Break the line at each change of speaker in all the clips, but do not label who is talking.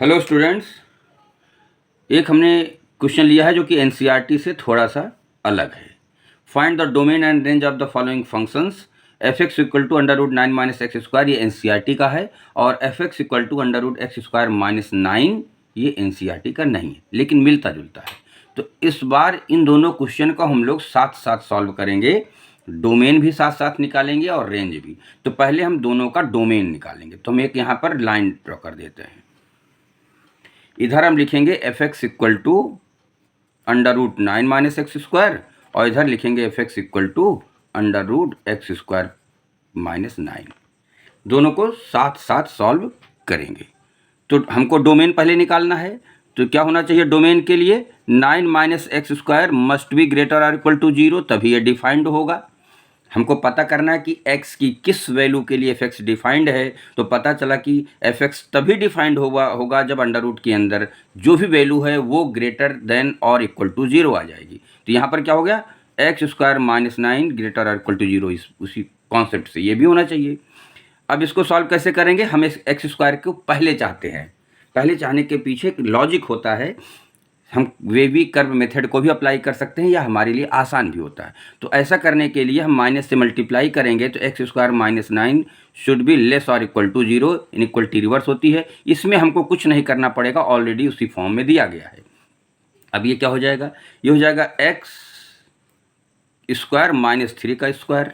Hello students, एक हमने question लिया है जो कि एनसीईआरटी से थोड़ा सा अलग है। Find the domain and range of the following functions. F x equal to under root 9 minus x square, ये एनसीईआरटी का है, और f x equal to under root x square minus 9 ये एनसीईआरटी का नहीं है, लेकिन मिलता जुलता है। तो इस बार इन दोनों क्वेश्चन को हम लोग साथ साथ सॉल्व करेंगे। डोमेन भी साथ साथ निकालेंगे और रेंज भी। तो पहले हम दोनों का डोमेन निकालेंगे। तो हम एक यहाँ पर लाइन ड्रॉ कर देते हैं। इधर हम लिखेंगे f x equal to under root 9 minus x square, और इधर लिखेंगे f x equal to under root x square minus 9। दोनों को साथ साथ सॉल्व करेंगे। तो हमको डोमेन पहले निकालना है। तो क्या होना चाहिए डोमेन के लिए? 9 minus x square must be greater और इक्वल टू 0, तभी ये डिफाइंड होगा। हमको पता करना है कि x की किस वैल्यू के लिए f(x) डिफाइंड है। तो पता चला कि f(x) तभी डिफाइंड होगा जब अंडर रूट के अंदर जो भी वैल्यू है वो ग्रेटर देन और इक्वल टू 0 आ जाएगी। तो यहाँ पर क्या हो गया? एक्स स्क्वायर माइनस 9 ग्रेटर और इक्वल टू 0। उसी कॉन्सेप्ट से ये भी होना चाहिए। अब इसको सॉल्व कैसे करेंगे? हम इस एक्स स्क्वायर को पहले चाहते हैं। पहले चाहने के पीछे एक लॉजिक होता है। हम वेवी कर्व मेथड को भी अप्लाई कर सकते हैं, या हमारे लिए आसान भी होता है। तो ऐसा करने के लिए हम माइनस से मल्टीप्लाई करेंगे, तो x square minus 9 should be less और इक्वल टू 0। इनइक्वलिटी रिवर्स होती है। इसमें हमको कुछ नहीं करना पड़ेगा, ऑलरेडी उसी फॉर्म में दिया गया है। अब ये क्या हो जाएगा? ये हो जाएगा एक्स स्क्वायर माइनस 3 का स्क्वायर,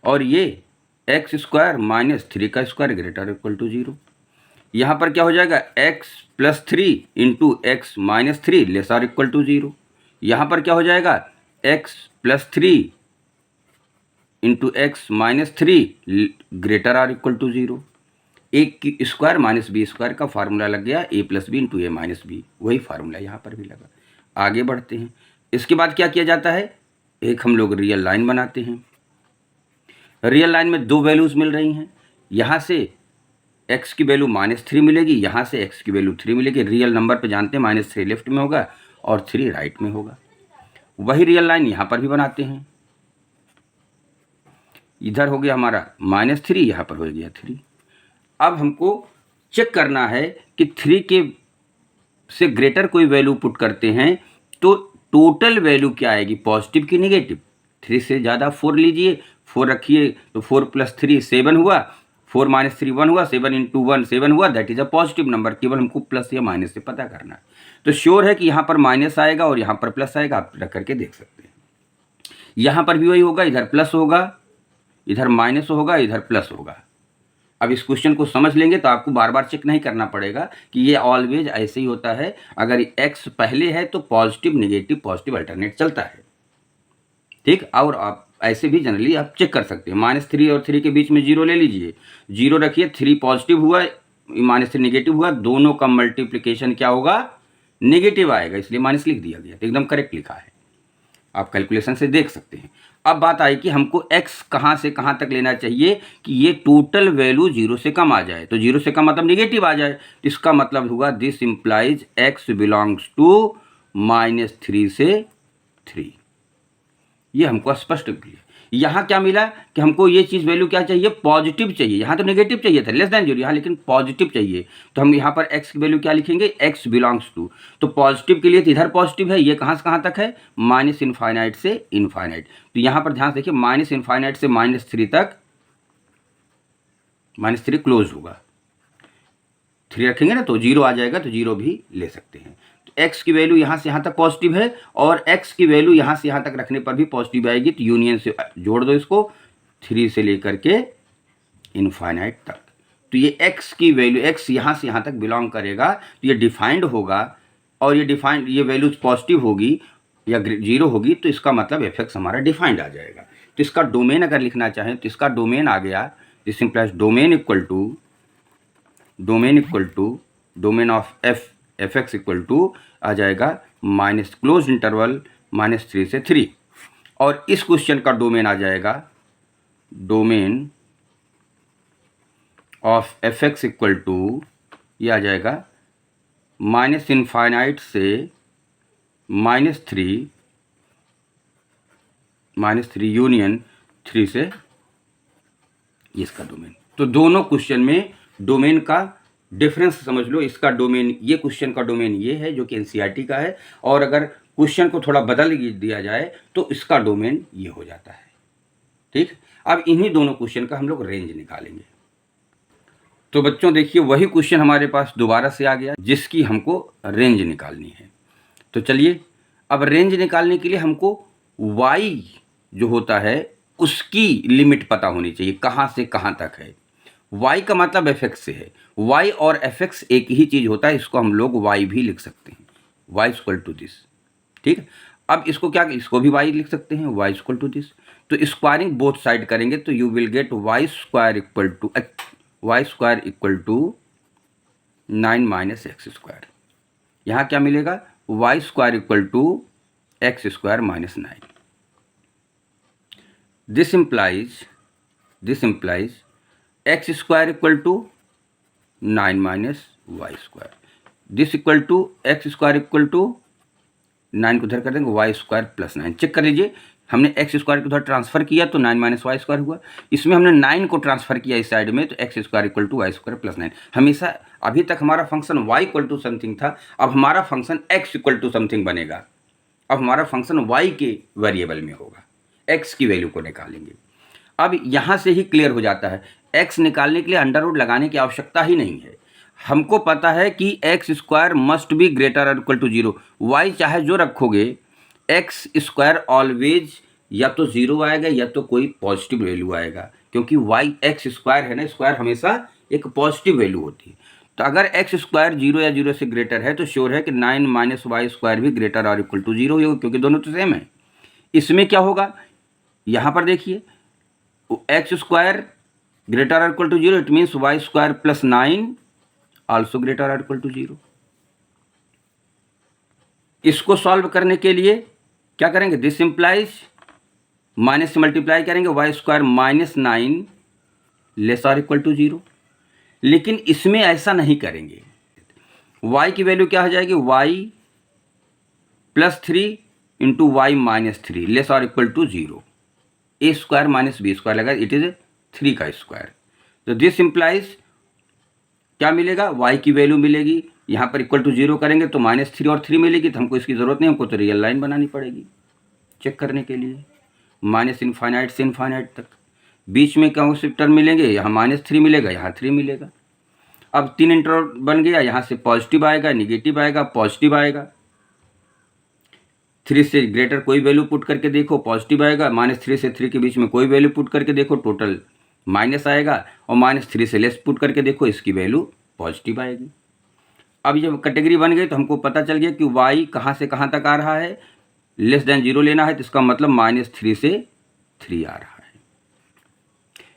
और ये एक्स स्क्वायर माइनस 3 का स्क्वायर ग्रेटर इक्वल टू 0। यहाँ पर क्या हो जाएगा? x plus 3 into x minus 3 less और इक्वल टू 0। यहाँ पर क्या हो जाएगा? x plus 3 into x minus 3 greater और इक्वल टू 0। एक की स्क्वायर माइनस बी स्क्वायर का फार्मूला लग गया, a plus b into a minus b. वही फार्मूला यहाँ पर भी लगा। आगे बढ़ते हैं। इसके बाद क्या किया जाता है? एक हम लोग रियल लाइन बनाते हैं। रियल लाइन में दो वैल्यूज़ मिल रही हैं। यहाँ से x की वैल्यू -3 मिलेगी, यहाँ से x की वैल्यू 3 मिलेगी। रियल नंबर पे जानते हैं -3 लेफ्ट में होगा और 3 राइट में होगा। वही रियल लाइन यहाँ पर भी बनाते हैं। इधर हो गया हमारा -3, यहाँ पर हो गया 3। अब हमको चेक करना है कि 3 के से ग्रेटर कोई वैल्यू पुट करते हैं तो टोटल वैल्यू क्या आएगी, पॉजिटिव की नेगेटिव। 3 से ज़्यादा 4 लीजिए, 4 रखिए तो 4 + 3 7 हुआ, 4 - 3 1 हुआ, 7 × 1 7 हुआ, that is a positive number. केवल हमको प्लस या माइनस से पता करना है। तो श्योर है कि यहाँ पर माइनस आएगा और यहाँ पर प्लस आएगा, आप रख करके देख सकते हैं। यहाँ पर भी वही होगा, इधर प्लस होगा, इधर माइनस होगा, इधर प्लस होगा। अब इस क्वेश्चन को समझ लेंगे तो आपको बार बार चेक नहीं करना पड़ेगा कि ये ऑलवेज ऐसे ही होता है। अगर x पहले है तो पॉजिटिव नेगेटिव पॉजिटिव अल्टरनेट चलता है, ठीक। और आप ऐसे भी जनरली आप चेक कर सकते हैं। -3 और 3 के बीच में 0 ले लीजिए, 0 रखिए, 3 पॉजिटिव हुआ, -3 नेगेटिव हुआ, दोनों का मल्टीप्लिकेशन क्या होगा? नेगेटिव आएगा, इसलिए माइनस लिख दिया गया। तो एकदम करेक्ट लिखा है, आप कैलकुलेशन से देख सकते हैं। अब बात आई कि हमको x कहाँ से कहाँ तक लेना चाहिए कि ये टोटल वैल्यू 0 से कम आ जाए। तो 0 से कम मतलब नेगेटिव आ जाए, तो इसका मतलब होगा this implies x belongs to -3 से 3। ये हमको स्पष्ट किया। यहाँ क्या मिला कि हमको ये चीज़ वैल्यू क्या चाहिए? पॉजिटिव चाहिए। यहाँ तो नेगेटिव चाहिए था, लेस देन 0, यहाँ लेकिन पॉजिटिव चाहिए। तो हम यहाँ पर x की वैल्यू क्या लिखेंगे? x belongs to. तो पॉजिटिव के लिए तो इधर पॉजिटिव है, ये कहाँ से कहाँ तक है? -∞ से इनफाइनाइट। तो यहाँ पर ध्यान से देखिए, -∞ से -3 तक, -3 क्लोज होगा। 3 रखेंगे ना तो 0 आ जाएगा, तो 0 भी ले सकते हैं। x की वैल्यू यहाँ से यहाँ तक पॉजिटिव है, और x की वैल्यू यहाँ से यहाँ तक रखने पर भी पॉजिटिव आएगी। तो यूनियन से जोड़ दो इसको, 3 से लेकर के इनफाइनाइट तक। तो ये x की वैल्यू, x यहाँ से यहाँ तक बिलोंग करेगा, तो ये डिफाइंड होगा, और ये वैल्यूज पॉजिटिव होगी या 0 होगी, तो इसका मतलब f(x) हमारा डिफाइंड आ जाएगा। तो इसका डोमेन अगर लिखना चाहें तो इसका डोमेन आ गया, this implies domain equal to domain of f(x) equal to आ जाएगा क्लोज इंटरवल -3 से 3। और इस क्वेश्चन का डोमेन आ जाएगा, domain of f(x) equal to ये आ जाएगा -∞ से -3 यूनियन 3 से इसका डोमेन। तो दोनों क्वेश्चन में डोमेन का डिफरेंस समझ लो, इसका डोमेन, ये क्वेश्चन का डोमेन ये है जो कि एनसीईआरटी का है, और अगर क्वेश्चन को थोड़ा बदल दिया जाए तो इसका डोमेन ये हो जाता है। ठीक, अब इन्हीं दोनों क्वेश्चन का हम लोग रेंज निकालेंगे। तो बच्चों देखिए, वही क्वेश्चन हमारे पास दोबारा से आ गया जिसकी हमको रेंज निकालनी है। तो चलिए, अब रेंज निकालने के लिए हमको y जो होता है उसकी लिमिट पता होनी चाहिए, कहाँ से कहाँ तक है। y का मतलब fx से है, y और fx एक ही चीज़ होता है, इसको हम लोग y भी लिख सकते हैं, y इक्वल टू दिस। ठीक, अब इसको क्या, इसको भी y लिख सकते हैं, y इक्वल टू दिस। तो स्क्वायरिंग बोथ साइड करेंगे तो you will get y square equal to 9 minus x square. यहाँ क्या मिलेगा, y square equal to x square minus 9। This implies x square equal to 9 minus y square. This equal to x square equal to 9 को उधर कर देंगे, Y square plus 9। Check कर लीजिए, हमने एक्स स्क्वायर को उधर ट्रांसफर किया तो 9 माइनस वाई स्क्वायर हुआ। इसमें हमने 9 को ट्रांसफर किया इस साइड में तो x square equal to y square plus 9। हमेशा अभी तक हमारा function y equal to something था, अब हमारा function x equal to something बनेगा। अब हमारा फंक्शन y के वेरिएबल में होगा, x की वैल्यू को निकालेंगे। अब यहाँ से ही क्लियर हो जाता है, x निकालने के लिए अंडर रूट लगाने की आवश्यकता ही नहीं है। हमको पता है कि x square must be greater और इक्वल टू 0। वाई चाहे जो रखोगे, एक्स स्क्वायर ऑलवेज या तो 0 आएगा या तो कोई पॉजिटिव वैल्यू आएगा, क्योंकि वाई एक्स स्क्वायर है ना, स्क्वायर हमेशा एक पॉजिटिव वैल्यू होती है। तो अगर एक्स स्क्वायर 0 या 0 से ग्रेटर है तो श्योर है कि 9 माइनस वाई स्क्वायर भी ग्रेटर और इक्वल टू 0 होगा, क्योंकि दोनों तो सेम है। इसमें क्या होगा, यहाँ पर देखिए, एक्स स्क्वायर ग्रेटर और equal to 0, it means y square plus 9 also greater और इक्वल टू 0। इसको सॉल्व करने के लिए क्या करेंगे, दिस इंप्लाइज माइनस से मल्टीप्लाई करेंगे, वाई स्क्वायर माइनस 9 लेस और इक्वल टू 0। लेकिन इसमें ऐसा नहीं करेंगे, y की वैल्यू क्या हो जाएगी, y plus 3 into y minus 3 less और equal to 0। A square minus b square लगा, इट इज 3 का स्क्वायर। तो दिस इंप्लाइज क्या मिलेगा, y की वैल्यू मिलेगी, यहाँ पर इक्वल टू 0 करेंगे तो माइनस 3 और 3 मिलेगी। तो हमको इसकी ज़रूरत नहीं, हमको तो रियल लाइन बनानी पड़ेगी चेक करने के लिए, माइनस इनफाइनाइट से इनफाइनाइट तक। बीच में कौन से टर्म मिलेंगे, यहाँ माइनस 3 मिलेगा, यहाँ 3 मिलेगा। अब 3 इंटरवल बन गया, यहाँ से पॉजिटिव आएगा, निगेटिव आएगा, पॉजिटिव आएगा। 3 से ग्रेटर कोई वैल्यू पुट करके देखो, पॉजिटिव आएगा। माइनस 3 से 3 के बीच में कोई वैल्यू पुट करके देखो, टोटल माइनस आएगा। और माइनस 3 से लेस पुट करके देखो, इसकी वैल्यू पॉजिटिव आएगी। अब जब कैटेगरी बन गई तो हमको पता चल गया कि y कहाँ से कहाँ तक आ रहा है, लेस देन 0 लेना है, तो इसका मतलब माइनस 3 से 3 आ रहा है।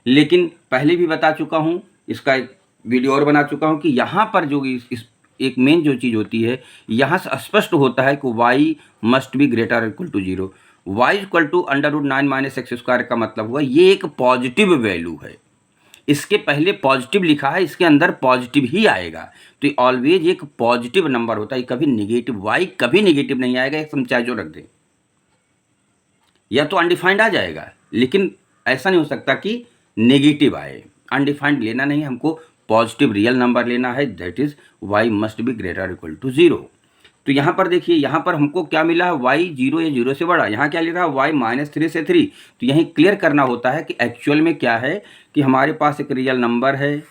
लेकिन पहले भी बता चुका हूँ, इसका एक वीडियो और बना चुका हूँ कि यहाँ पर जो इस एक मेन जो चीज़ होती है, यहाँ से स्पष्ट होता है कि y must be greater equal to 0। y equal to under root 9 minus x square का मतलब हुआ ये एक पॉजिटिव वैल्यू है। इसके पहले पॉजिटिव लिखा है, इसके अंदर पॉजिटिव ही आएगा। तो ऑलवेज एक पॉजिटिव नंबर होता है, कभी निगेटिव, y कभी निगेटिव नहीं आएगा। एक समझाए जो रख दे, या तो अनडिफाइंड आ जाएगा, लेकिन ऐसा नहीं हो सकता कि नेगेटिव आए। अनडिफाइंड लेना नहीं, हमको पॉजिटिव रियल नंबर लेना है, that is y must be greater equal to 0। तो यहाँ पर देखिए, यहाँ पर हमको क्या मिला है, y 0 या 0 से बड़ा। यहाँ क्या ले रहा है, y माइनस 3 से 3। तो यहीं क्लियर करना होता है कि एक्चुअल में क्या है कि हमारे पास एक रियल नंबर है।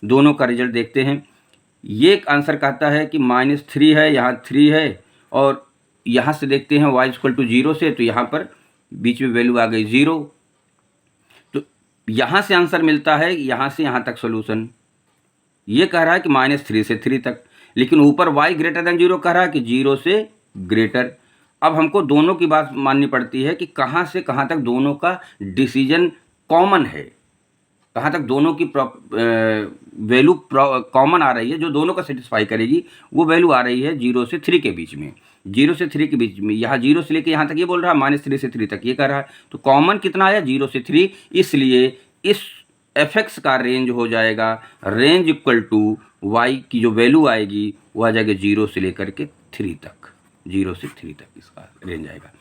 दोनों का रिजल्ट देखते हैं। ये एक आंसर कहता है कि माइनस 3 है, यहाँ 3 है, और यहाँ से देखते हैं y इक्वल टू 0 से, तो यहाँ पर बीच में वैल्यू आ गई 0। तो यहाँ से आंसर मिलता है, यहाँ से यहाँ तक सोल्यूशन। ये कह रहा है कि माइनस 3 से 3 तक, लेकिन ऊपर y ग्रेटर देन 0 कह रहा है कि 0 से ग्रेटर। अब हमको दोनों की बात माननी पड़ती है कि कहाँ से कहाँ तक दोनों का डिसीजन कॉमन है, कहाँ तक दोनों की वैल्यू कॉमन आ रही है, जो दोनों का सेटिस्फाई करेगी वो वैल्यू आ रही है 0 से 3 के बीच में। 0 से 3 के बीच में, यहाँ 0 से लेके यहाँ तक ये बोल रहा है, माइनस 3 से 3 तक ये कह रहा है। तो कॉमन कितना आया, 0 से 3। इसलिए इस fx का रेंज हो जाएगा, रेंज इक्वल टू y की जो वैल्यू आएगी वो आ जाएगा 0 से लेकर के 3 तक। 0 से 3 तक इसका रेंज आएगा।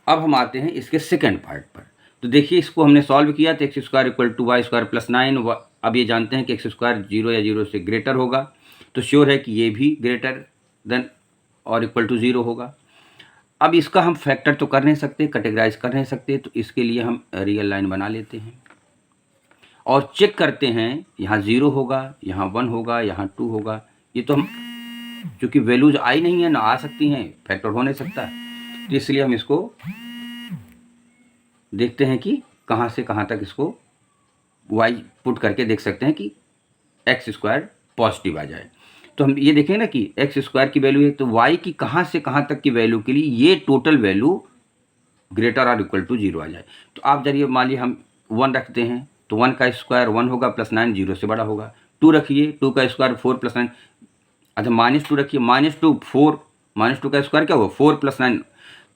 अब हम आते हैं इसके सेकेंड पार्ट पर। तो देखिए, इसको हमने सॉल्व किया तो x square equal to y square plus 9। अब ये जानते हैं कि एक्स स्क्वायर 0 या 0 से ग्रेटर होगा। तो श्योर है कि ये भी ग्रेटर देन और इक्वल टू 0 होगा। अब इसका हम फैक्टर तो कर नहीं सकते, कैटेगराइज कर नहीं सकते, तो इसके लिए हम रियल लाइन बना लेते हैं और चेक करते हैं, यहाँ 0 होगा, यहाँ 1 होगा, यहाँ 2 होगा। ये तो हम चूँकि वैल्यूज आई नहीं है, ना आ सकती हैं, फैक्टर हो नहीं सकता, तो इसलिए हम इसको देखते हैं कि कहाँ से कहाँ तक इसको y पुट करके देख सकते हैं कि x² पॉजिटिव आ जाए। तो हम ये देखें ना कि x² की वैल्यू है, तो y की कहाँ से कहाँ तक की वैल्यू के लिए ये टोटल वैल्यू ग्रेटर और इक्वल टू 0 आ जाए। तो आप जरिए मान लीजिए हम 1 रखते हैं, तो 1 का स्क्वायर 1 होगा, प्लस 9 0 से बड़ा होगा। 2 रखिए, 2 का स्क्वायर 4 प्लस 9, अच्छा -2 रखिए, -2 4, -2 का स्क्वायर क्या होगा 4 प्लस 9।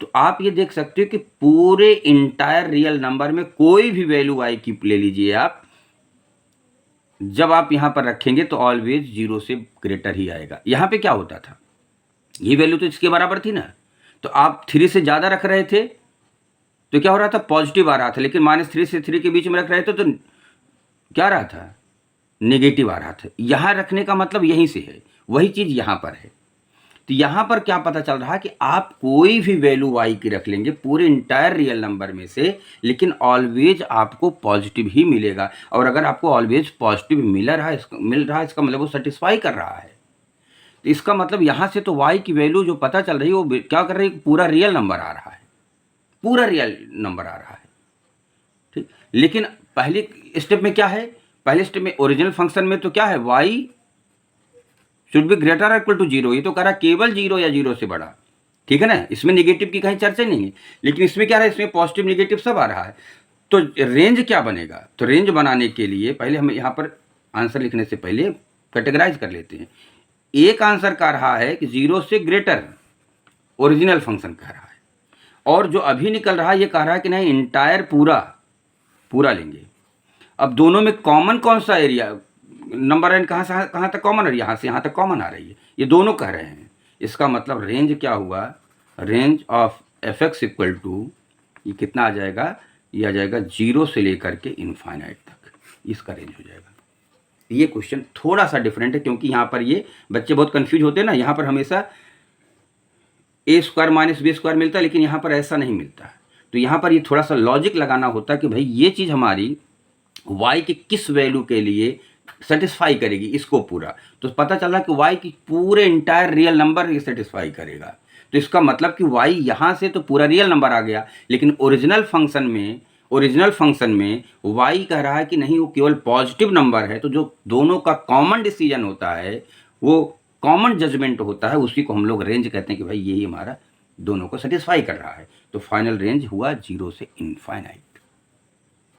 तो आप ये देख सकते हो कि पूरे इंटायर रियल नंबर में कोई भी वैल्यू y की ले लीजिए आप, जब आप यहाँ पर रखेंगे तो ऑलवेज 0 से ग्रेटर ही आएगा। यहाँ पे क्या होता था, ये वैल्यू तो इसके बराबर थी ना, तो आप 3 से ज़्यादा रख रहे थे तो क्या हो रहा था, पॉजिटिव आ रहा था, लेकिन -3 से 3 के बीच में रख रहे थे तो क्या आ रहा था, नेगेटिव आ रहा था। यहाँ रखने का मतलब यहीं से है, वही चीज़ यहाँ पर है। तो यहाँ पर क्या पता चल रहा है कि आप कोई भी वैल्यू y की रख लेंगे पूरे इंटायर रियल नंबर में से, लेकिन ऑलवेज आपको पॉजिटिव ही मिलेगा। और अगर आपको ऑलवेज पॉजिटिव मिल रहा है इसका मतलब वो सेटिस्फाई कर रहा है। तो इसका मतलब यहाँ से तो y की वैल्यू जो पता चल रही है वो क्या कर रही है, पूरा रियल नंबर आ रहा है, पूरा रियल नंबर आ रहा है, ठीक। लेकिन पहले स्टेप में क्या है, पहले स्टेप में ओरिजिनल फंक्शन में तो क्या है, y शुड बी ग्रेटर और इक्वल टू 0, ये तो कह रहा केवल 0 या 0 से बड़ा, ठीक है ना, इसमें नेगेटिव की कहीं चर्चा नहीं है। लेकिन इसमें क्या है, इसमें पॉजिटिव नेगेटिव सब आ रहा है। तो रेंज क्या बनेगा, तो रेंज बनाने के लिए पहले हम यहाँ पर आंसर लिखने से पहले कैटेगराइज कर लेते हैं। एक आंसर कह रहा है कि 0 से ग्रेटर ओरिजिनल फंक्शन कह रहा है, और जो अभी निकल रहा है ये कह रहा है कि नहीं इंटायर पूरा लेंगे। अब दोनों में कॉमन कौन सा एरिया, नंबर एन कहाँ तक कॉमन है, यहाँ से यहाँ तक कॉमन आ रही है, ये दोनों कह रहे हैं। इसका मतलब रेंज क्या हुआ, range of fx equal to ये कितना आ जाएगा, ये आ जाएगा 0 से लेकर के इनफाइनाइट तक, इसका रेंज हो जाएगा। ये क्वेश्चन थोड़ा सा डिफरेंट है क्योंकि यहाँ पर ये बच्चे बहुत कंफ्यूज होते हैं ना, यहाँ पर हमेशा a² - b² मिलता है, लेकिन यहाँ पर ऐसा नहीं मिलता है। तो यहाँ पर ये थोड़ा सा लॉजिक लगाना होता है कि भाई ये चीज़ हमारी y के किस वैल्यू के लिए सेटिस्फाई करेगी इसको पूरा। तो पता चला कि y की पूरे इंटायर रियल नंबर ये सेटिस्फाई करेगा। तो इसका मतलब कि y यहाँ से तो पूरा रियल नंबर आ गया, लेकिन ओरिजिनल फंक्शन में y कह रहा है कि नहीं वो केवल पॉजिटिव नंबर है। तो जो दोनों का कॉमन डिसीजन होता है, वो कॉमन जजमेंट होता है, उसी को हम लोग रेंज कहते हैं कि भाई यही हमारा दोनों को सेटिस्फाई कर रहा है। तो फाइनल रेंज हुआ 0 से इनफाइनाइट।